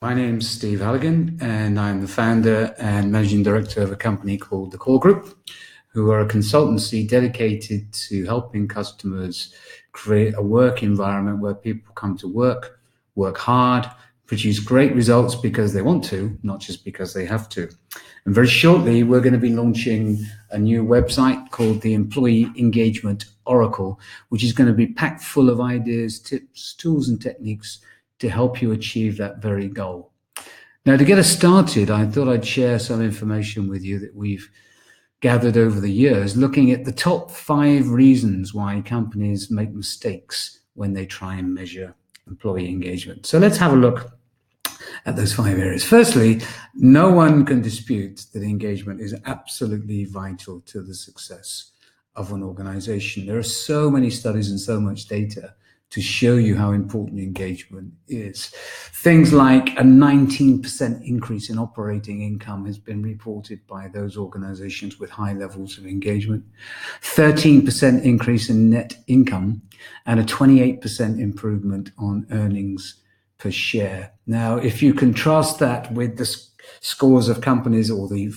My name's Steve Halligan, and I'm the founder and managing director of a company called The Core Group, who are a consultancy dedicated to helping customers create a work environment where people come to work hard, produce great results because they want to, not just because they have to. And very shortly, we're going to be launching a new website called the Employee Engagement Oracle, which is going to be packed full of ideas, tips, tools, and techniques to help you achieve that very goal. Now, to get us started, I thought I'd share some information with you that we've gathered over the years, looking at the top 5 reasons why companies make mistakes when they try and measure employee engagement. So let's have a look at those 5 areas. Firstly, no one can dispute that engagement is absolutely vital to the success of an organization. There are so many studies and so much data to show you how important engagement is. Things like a 19% increase in operating income has been reported by those organizations with high levels of engagement, 13% increase in net income, and a 28% improvement on earnings per share. Now, if you contrast that with the scores of companies or the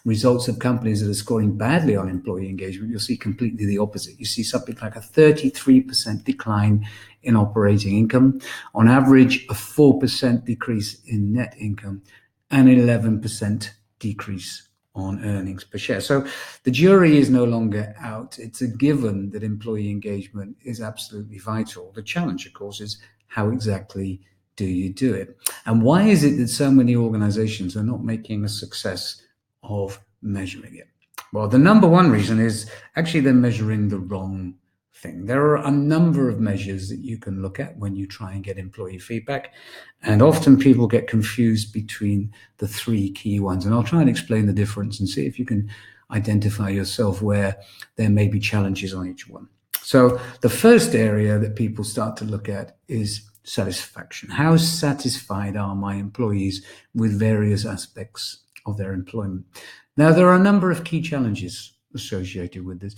results of companies that are scoring badly on employee engagement, you'll see completely the opposite. You see something like a 33% decline in operating income, on average a 4% decrease in net income, and 11% decrease on earnings per share. So the jury is no longer out. It's a given that employee engagement is absolutely vital. The challenge, of course, is how exactly do you do it? And why is it that so many organizations are not making a success of measuring it? Well, the number one reason is actually they're measuring the wrong thing. There are a number of measures that you can look at when you try and get employee feedback, and often people get confused between the 3 key ones. And I'll try and explain the difference and see if you can identify yourself where there may be challenges on each one. So the first area that people start to look at is satisfaction. How satisfied are my employees with various aspects of their employment? Now, there are a number of key challenges associated with this.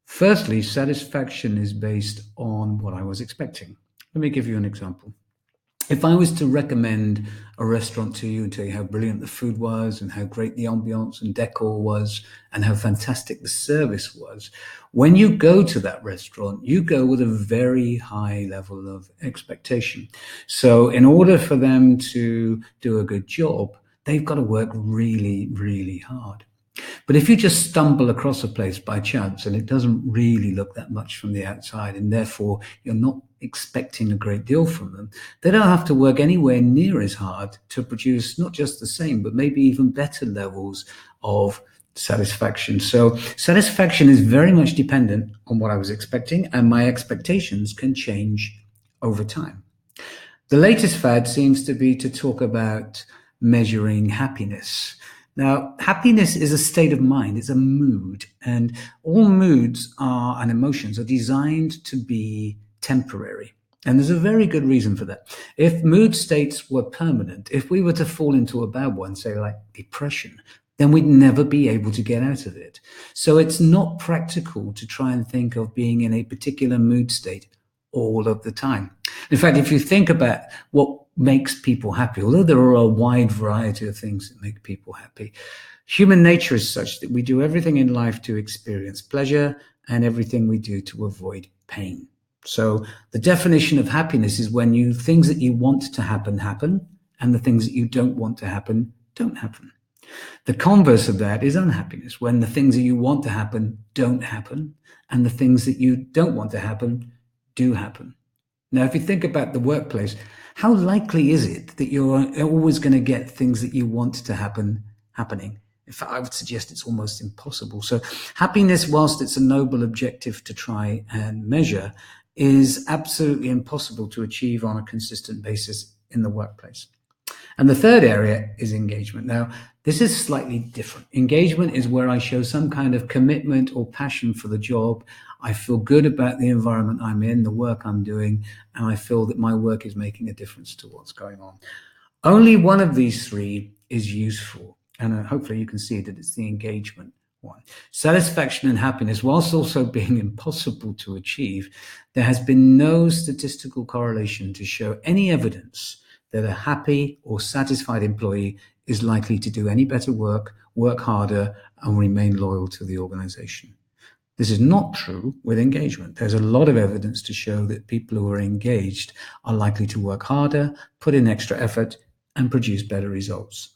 Firstly, satisfaction is based on what I was expecting. Let me give you an example. If I was to recommend a restaurant to you and tell you how brilliant the food was and how great the ambiance and decor was and how fantastic the service was, when you go to that restaurant, you go with a very high level of expectation. So in order for them to do a good job, they've got to work really, really hard. But if you just stumble across a place by chance and it doesn't really look that much from the outside, and therefore you're not expecting a great deal from them, they don't have to work anywhere near as hard to produce not just the same, but maybe even better levels of satisfaction. So satisfaction is very much dependent on what I was expecting, and my expectations can change over time. The latest fad seems to be to talk about measuring happiness. Now, happiness is a state of mind, it's a mood, and all moods and emotions are designed to be temporary. And there's a very good reason for that. If mood states were permanent, if we were to fall into a bad one, say like depression, then we'd never be able to get out of it. So it's not practical to try and think of being in a particular mood state all of the time. In fact, if you think about what makes people happy, although there are a wide variety of things that make people happy, human nature is such that we do everything in life to experience pleasure and everything we do to avoid pain. So the definition of happiness is when things that you want to happen, happen, and the things that you don't want to happen, don't happen. The converse of that is unhappiness, when the things that you want to happen don't happen, and the things that you don't want to happen do happen. Now, if you think about the workplace, how likely is it that you're always going to get things that you want to happen happening? In fact, I would suggest it's almost impossible. So happiness, whilst it's a noble objective to try and measure, is absolutely impossible to achieve on a consistent basis in the workplace. And the third area is engagement. Now, this is slightly different. Engagement is where I show some kind of commitment or passion for the job. I feel good about the environment I'm in, the work I'm doing, and I feel that my work is making a difference to what's going on. Only one of these 3 is useful, and hopefully you can see that it's the engagement one. Satisfaction and happiness, whilst also being impossible to achieve, there has been no statistical correlation to show any evidence that a happy or satisfied employee is likely to do any better work, work harder, and remain loyal to the organization. This is not true with engagement. There's a lot of evidence to show that people who are engaged are likely to work harder, put in extra effort, and produce better results.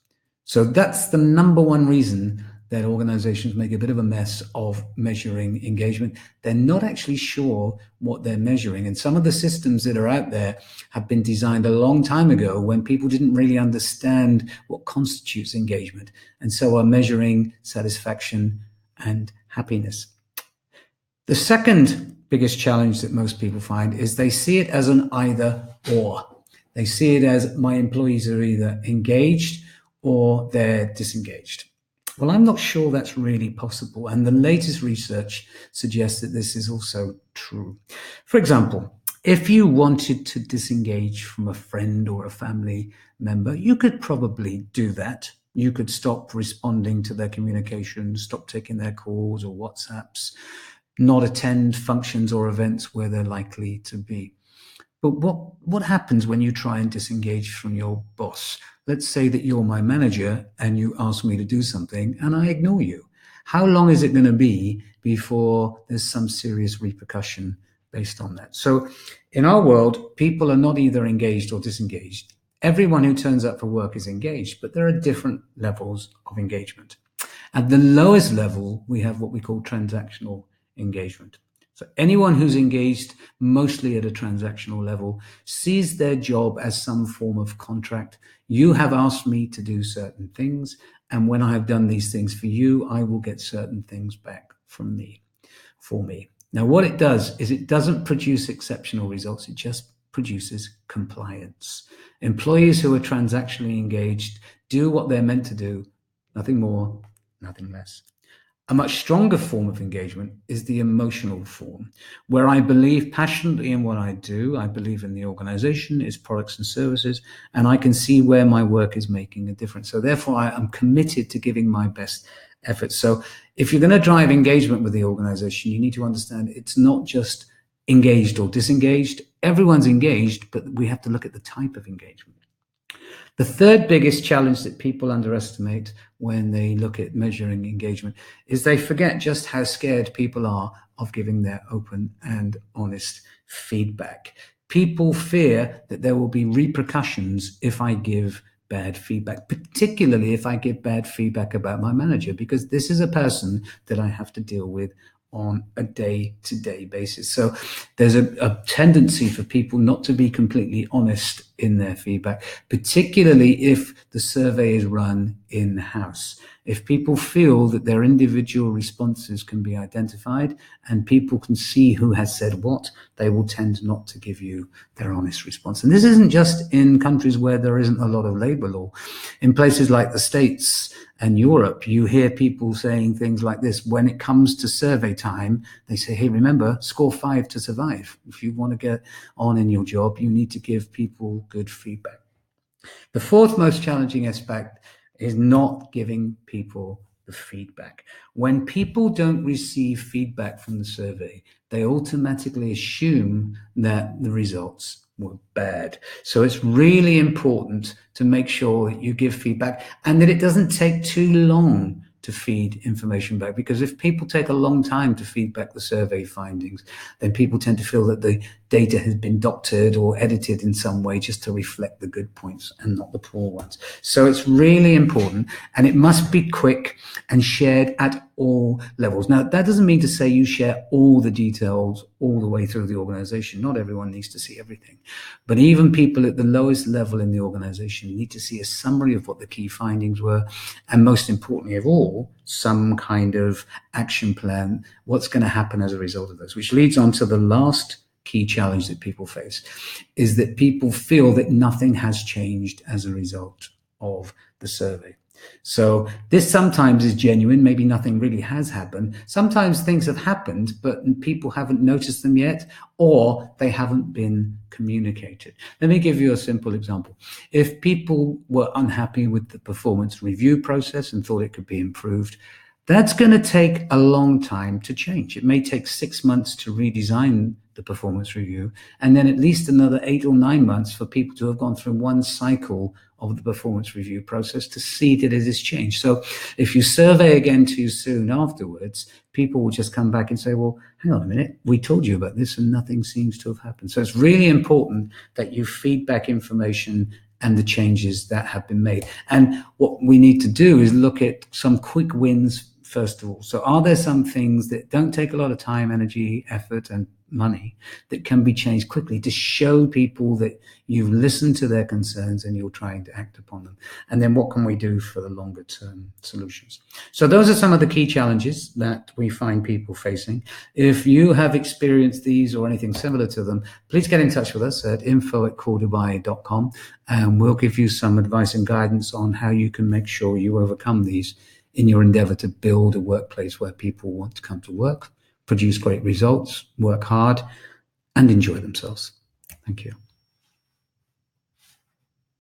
So that's the number one reason that organizations make a bit of a mess of measuring engagement. They're not actually sure what they're measuring. And some of the systems that are out there have been designed a long time ago when people didn't really understand what constitutes engagement, and so are measuring satisfaction and happiness. The second biggest challenge that most people find is they see it as an either or. They see it as my employees are either engaged or they're disengaged. Well, I'm not sure that's really possible, and the latest research suggests that this is also true. For example, if you wanted to disengage from a friend or a family member, you could probably do that. You could stop responding to their communications, stop taking their calls or WhatsApps, not attend functions or events where they're likely to be. But what happens when you try and disengage from your boss? Let's say that you're my manager and you ask me to do something and I ignore you. How long is it going to be before there's some serious repercussion based on that? So in our world, people are not either engaged or disengaged. Everyone who turns up for work is engaged, but there are different levels of engagement. At the lowest level, we have what we call transactional engagement. So anyone who's engaged mostly at a transactional level sees their job as some form of contract. You have asked me to do certain things, and when I have done these things for you, I will get certain things back from me, for me. Now, what it does is it doesn't produce exceptional results. It just produces compliance. Employees who are transactionally engaged do what they're meant to do, nothing more, nothing less. A much stronger form of engagement is the emotional form, where I believe passionately in what I do. I believe in the organization, its products and services, and I can see where my work is making a difference. So therefore, I am committed to giving my best efforts. So if you're going to drive engagement with the organization, you need to understand it's not just engaged or disengaged. Everyone's engaged, but we have to look at the type of engagement. The third biggest challenge that people underestimate when they look at measuring engagement is they forget just how scared people are of giving their open and honest feedback. People fear that there will be repercussions if I give bad feedback, particularly if I give bad feedback about my manager, because this is a person that I have to deal with on a day-to-day basis. So there's a tendency for people not to be completely honest in their feedback, particularly if the survey is run in-house. If people feel that their individual responses can be identified and people can see who has said what, they will tend not to give you their honest response. And this isn't just in countries where there isn't a lot of labor law. In places like the States and Europe, you hear people saying things like this. When it comes to survey time, they say, hey, remember, score 5 to survive. If you want to get on in your job, you need to give people good feedback. The fourth most challenging aspect is not giving people the feedback. When people don't receive feedback from the survey, they automatically assume that the results were bad. So it's really important to make sure that you give feedback and that it doesn't take too long to feed information back, because if people take a long time to feed back the survey findings, then people tend to feel that the data has been doctored or edited in some way just to reflect the good points and not the poor ones. So it's really important, and it must be quick and shared at all levels. Now, that doesn't mean to say you share all the details all the way through the organization. Not everyone needs to see everything, but even people at the lowest level in the organization need to see a summary of what the key findings were, and most importantly of all, some kind of action plan, what's going to happen as a result of this, which leads on to the last key challenge that people face, is that people feel that nothing has changed as a result of the survey. So this sometimes is genuine. Maybe nothing really has happened. Sometimes things have happened, but people haven't noticed them yet, or they haven't been communicated. Let me give you a simple example. If people were unhappy with the performance review process and thought it could be improved, That's going to take a long time to change. It may take 6 months to redesign the performance review, and then at least another 8 or 9 months for people to have gone through one cycle of the performance review process to see that it has changed. So if you survey again too soon afterwards, people will just come back and say, well, hang on a minute, we told you about this and nothing seems to have happened. So it's really important that you feed back information and the changes that have been made. And what we need to do is look at some quick wins first of all. So are there some things that don't take a lot of time, energy, effort, and money that can be changed quickly to show people that you've listened to their concerns and you're trying to act upon them? And then what can we do for the longer term solutions? So those are some of the key challenges that we find people facing. If you have experienced these or anything similar to them, please get in touch with us at info@coredubai.com, and we'll give you some advice and guidance on how you can make sure you overcome these in your endeavor to build a workplace where people want to come to work, produce great results, work hard, and enjoy themselves. Thank you.